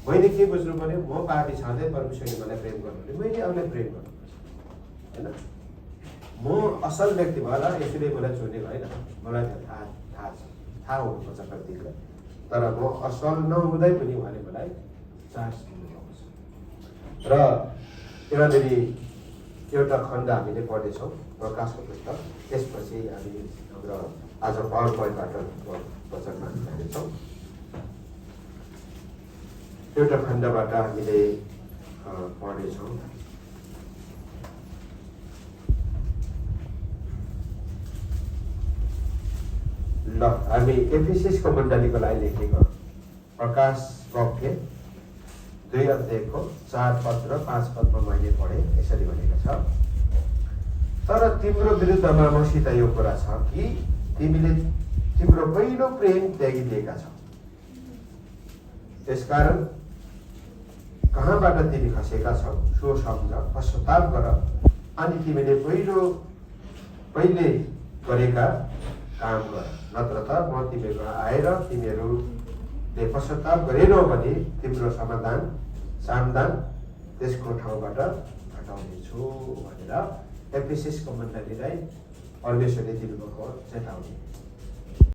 मैले के बुझ्नु पर्यो, म पापी छँदै परमेश्वरले मलाई प्रेम गर्नु, मैले अरूलाई प्रेम गर्नुपर्छ होइन। म असल व्यक्ति भएर यसैले मलाई चुनेको होइन, मलाई थाहा छ, थाहा हुनुपर्छ प्रत्येकलाई। तर म असल नहुँदै पनि उहाँले मलाई चान्स दिनुभएको छ। र त्यहाँनिर एउटा खण्ड हामीले पढ्नेछौँ प्रकाशको पुस्तक, त्यसपछि हामी हाम्रो आज पावर पोइन्टबाट वचनमा जानेछौँ। एउटा खण्डबाट हामीले पढ्नेछौँ। ल हामी एफिसिसको मण्डलीको लागि लेखेको प्रकाश वाक्य 2 अध्यायको 4 पद र 5 पदमा मैले पढेँ। यसरी भनेको छ, तर तिम्रो विरुद्धमा मसित यो कुरा छ कि तिमीले तिम्रो पहिलो प्रेम त्यागिदिएका छौ। त्यसकारण कहाँबाट तिमी खसेका छौ सो सम्झ, पश्चाताप गर, अनि तिमीले पहिले गरेका काम गर, नत्र त म तिमीहरू आएर तिमीहरूले पश्चाताप गरेनौ भने तिम्रो सामदान त्यसको ठाउँबाट हटाउनेछु भनेर एफिसिसको मण्डलीलाई परमेश्वरले दिनुभएको चेतावनी।